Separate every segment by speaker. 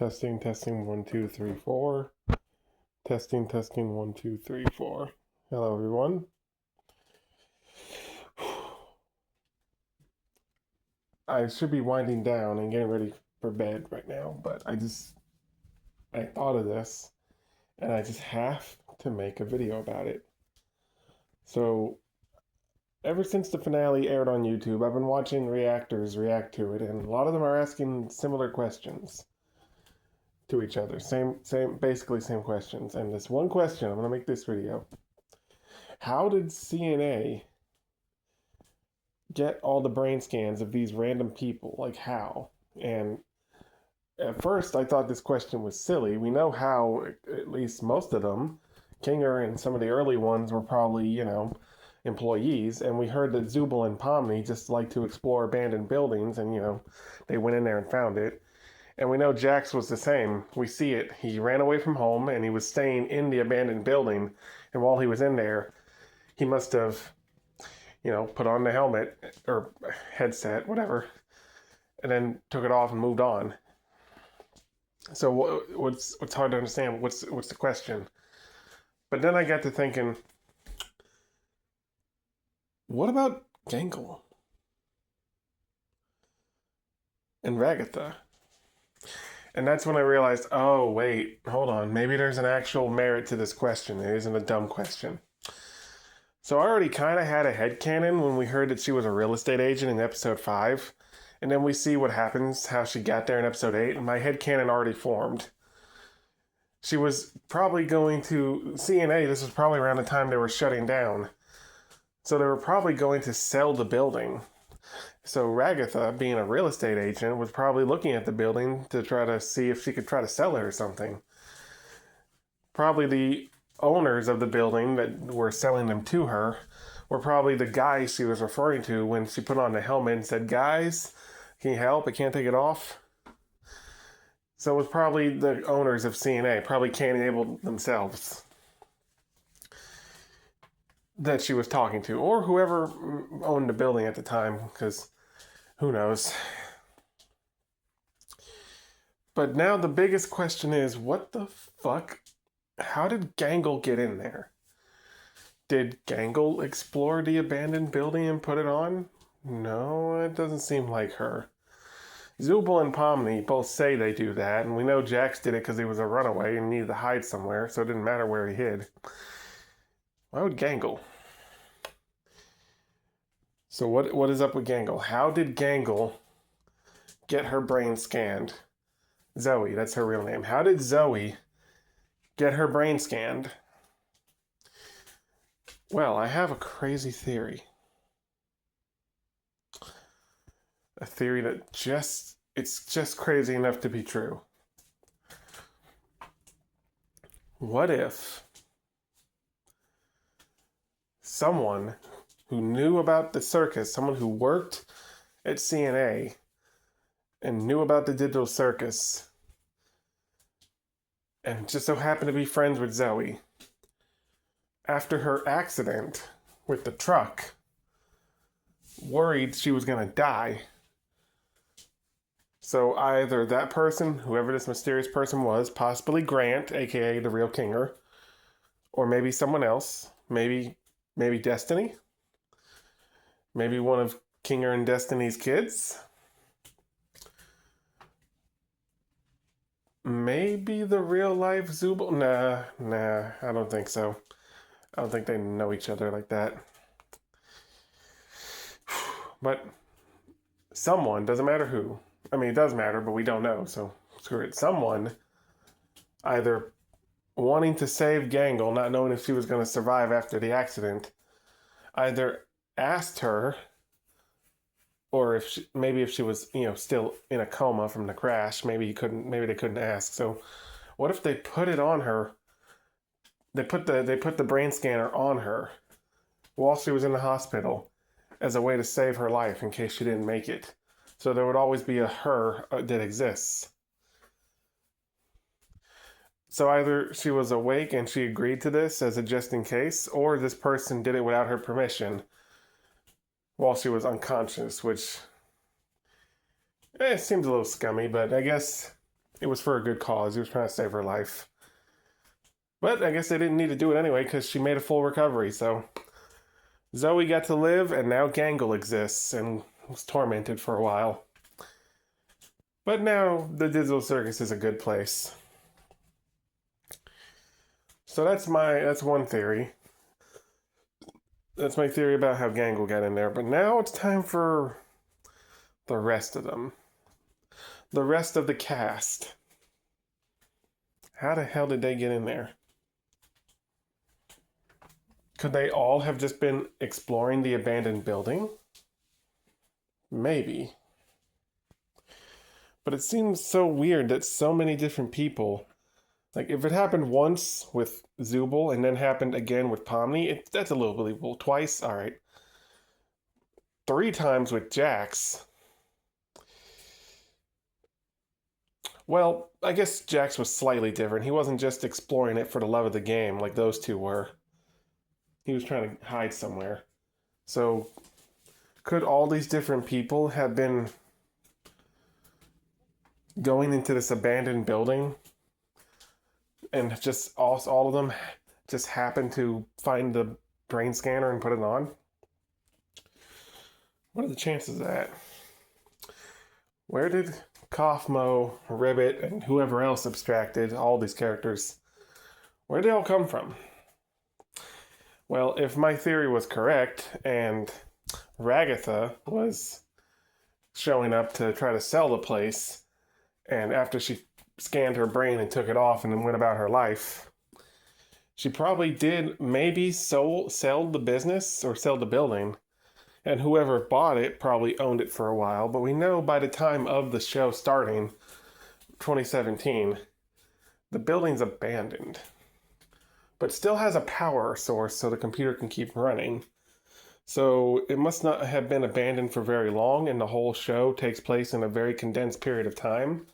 Speaker 1: Testing, 1, 2, 3, 4. Testing, 1, 2, 3, 4. Hello, everyone. I should be winding down and getting ready for bed right now, but I thought of this and I just have to make a video about it. So, ever since the finale aired on YouTube, I've been watching reactors react to it, and a lot of them are asking similar questions to each other. Basically same questions. And this one question, I'm going to make this video. How did CNA get all the brain scans of these random people? Like, how? And at first, I thought this question was silly. We know how, at least most of them, Kinger and some of the early ones were probably, employees. And we heard that Zubel and Pomni just like to explore abandoned buildings, and, they went in there and found it. And we know Jax was the same. We see it. He ran away from home and he was staying in the abandoned building. And while he was in there, he must have, put on the helmet or headset, whatever, and then took it off and moved on. So what's hard to understand? What's the question? But then I got to thinking, what about Gangle and Ragatha? And that's when I realized, oh, wait, hold on. Maybe there's an actual merit to this question. It isn't a dumb question. So I already kind of had a headcanon when we heard that she was a real estate agent in episode 5. And then we see what happens, how she got there in episode 8. And my headcanon already formed. She was probably going to CNA. This was probably around the time they were shutting down. So they were probably going to sell the building. So Ragatha, being a real estate agent, was probably looking at the building to try to see if she could try to sell it or something. Probably the owners of the building that were selling them to her were probably the guys she was referring to when she put on the helmet and said, "Guys, can you help? I can't take it off." So it was probably the owners of CNA, probably can't enable themselves, that she was talking to, or whoever owned the building at the time, because who knows. But now the biggest question is, what the fuck? How did Gangle get in there? Did Gangle explore the abandoned building and put it on? No, it doesn't seem like her. Zubel and Pomni both say they do that, and we know Jax did it because he was a runaway and needed to hide somewhere, so it didn't matter where he hid. Why would Gangle? So what is up with Gangle? How did Gangle get her brain scanned? Zoe, that's her real name. How did Zoe get her brain scanned? Well, I have a crazy theory. A theory that it's just crazy enough to be true. What if someone who knew about the circus, someone who worked at CNA and knew about the digital circus, and just so happened to be friends with Zoe, after her accident with the truck, worried she was going to die. So either that person, whoever this mysterious person was, possibly Grant, aka the real Kinger, or maybe someone else, maybe Destiny, maybe one of Kinger and Destiny's kids, maybe the real life Zubel. Nah, I don't think so. I don't think they know each other like that. But someone, doesn't matter who. I mean, it does matter, but we don't know, so screw it. Someone either wanting to save Gangle, not knowing if she was going to survive after the accident, either asked her, or if she was, still in a coma from the crash, maybe they couldn't ask. So what if they put it on her? They put the brain scanner on her while she was in the hospital as a way to save her life in case she didn't make it. So there would always be a her that exists. So either she was awake and she agreed to this as a just in case, or this person did it without her permission while she was unconscious, which seems a little scummy, but I guess it was for a good cause. He was trying to save her life. But I guess they didn't need to do it anyway because she made a full recovery. So Zoe got to live, and now Gangle exists and was tormented for a while. But now the digital circus is a good place. So that's one theory. That's my theory about how Gangle got in there. But now it's time for the rest of them. The rest of the cast. How the hell did they get in there? Could they all have just been exploring the abandoned building? Maybe. But it seems so weird that so many different people, like if it happened once with Zubul and then happened again with Pomni, that's a little believable. Twice, all right. 3 times with Jax. Well, I guess Jax was slightly different. He wasn't just exploring it for the love of the game like those two were. He was trying to hide somewhere. So, could all these different people have been going into this abandoned building and just all of them just happened to find the brain scanner and put it on? What are the chances of that? Where did Kaufmo, Ribbit, and whoever else abstracted all these characters, where did they all come from? Well, if my theory was correct and Ragatha was showing up to try to sell the place, and after she scanned her brain and took it off and then went about her life, she probably did maybe sell the business or sell the building, and whoever bought it probably owned it for a while. But we know by the time of the show starting, 2017, the building's abandoned, but still has a power source so the computer can keep running. So it must not have been abandoned for very long, and the whole show takes place in a very condensed period of time.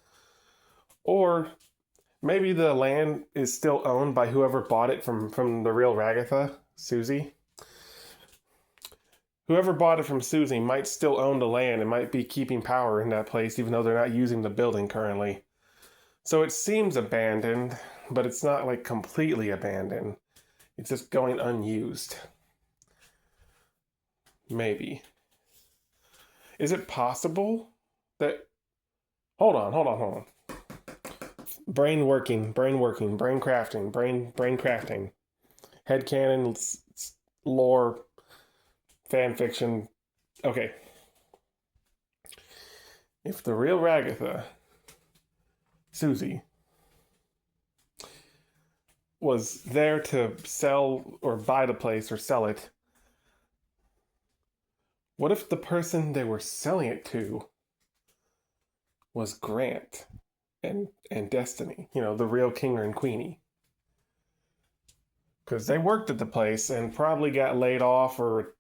Speaker 1: Or maybe the land is still owned by whoever bought it from the real Ragatha, Susie. Whoever bought it from Susie might still own the land and might be keeping power in that place, even though they're not using the building currently. So it seems abandoned, but it's not like completely abandoned. It's just going unused. Maybe. Is it possible that... Hold on. Brain crafting. Headcanon, lore, fan fiction. Okay. If the real Ragatha, Susie, was there to sell or buy the place or sell it, what if the person they were selling it to was Grant and Destiny? You know, the real King and Queenie. Because they worked at the place and probably got laid off or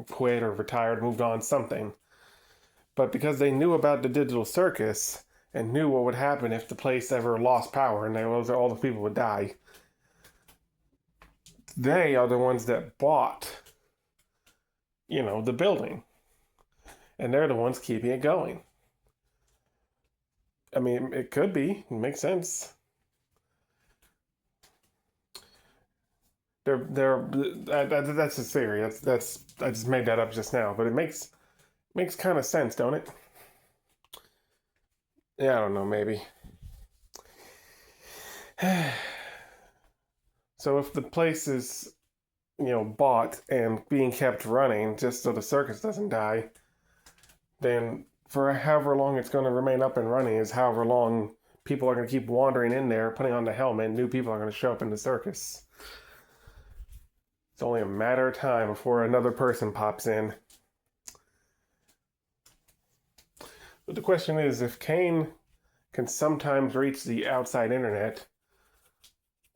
Speaker 1: quit or retired, moved on, something. But because they knew about the digital circus and knew what would happen if the place ever lost power and all the people would die, they are the ones that bought, the building. And they're the ones keeping it going. I mean, it could be. It makes sense. That's a theory. That's I just made that up just now, but it makes kind of sense, don't it? Yeah, I don't know, maybe. So if the place is, bought and being kept running just so the circus doesn't die, then for however long it's going to remain up and running is however long people are going to keep wandering in there, putting on the helmet, and new people are going to show up in the circus. It's only a matter of time before another person pops in. But the question is, if Kane can sometimes reach the outside internet,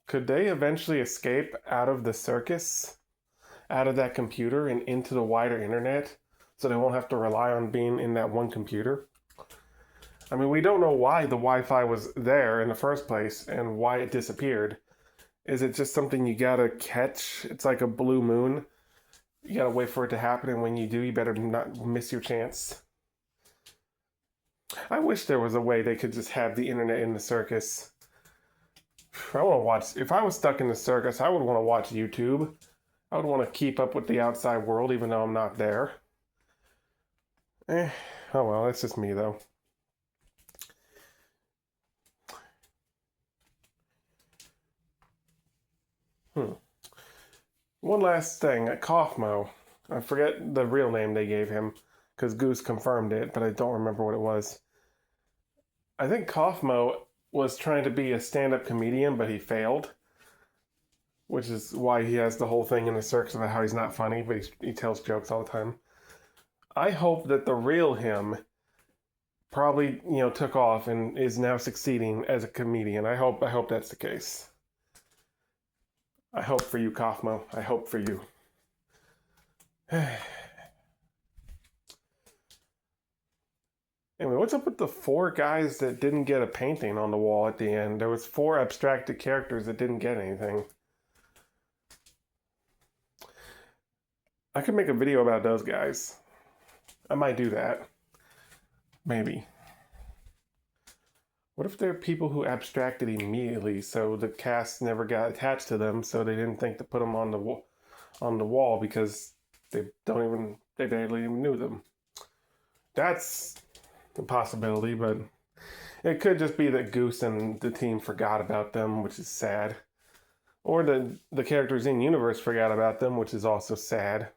Speaker 1: could they eventually escape out of the circus, out of that computer, and into the wider internet, so they won't have to rely on being in that one computer? I mean, we don't know why the Wi-Fi was there in the first place and why it disappeared. Is it just something you gotta catch? It's like a blue moon. You gotta wait for it to happen, and when you do, you better not miss your chance. I wish there was a way they could just have the internet in the circus. I want to watch. If I was stuck in the circus, I would want to watch YouTube. I would want to keep up with the outside world, even though I'm not there. Eh, oh well, that's just me though. One last thing, Kaufmo. I forget the real name they gave him because Goose confirmed it, but I don't remember what it was. I think Kaufmo was trying to be a stand-up comedian, but he failed, which is why he has the whole thing in the circus about how he's not funny, but he tells jokes all the time. I hope that the real him probably took off and is now succeeding as a comedian. I hope that's the case. I hope for you, Kaufmo. I hope for you. Anyway, what's up with the 4 guys that didn't get a painting on the wall at the end? There was 4 abstracted characters that didn't get anything. I could make a video about those guys. I might do that. Maybe. What if they're people who abstracted immediately, so the cast never got attached to them, so they didn't think to put them on the wall because they barely even knew them. That's a possibility, but it could just be that Goose and the team forgot about them, which is sad. Or the characters in universe forgot about them, which is also sad.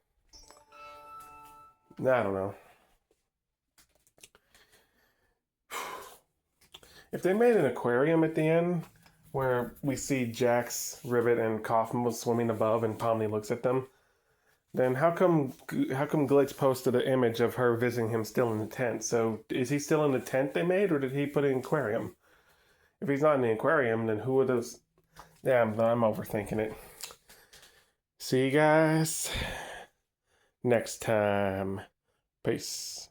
Speaker 1: I don't know. If they made an aquarium at the end where we see Jax, Ribbit, and Kaufman swimming above and Pomni looks at them, then how come Glitch posted an image of her visiting him still in the tent? So is he still in the tent they made, or did he put an aquarium? If he's not in the aquarium, then who are those? Yeah, I'm overthinking it. See you guys next time. Peace.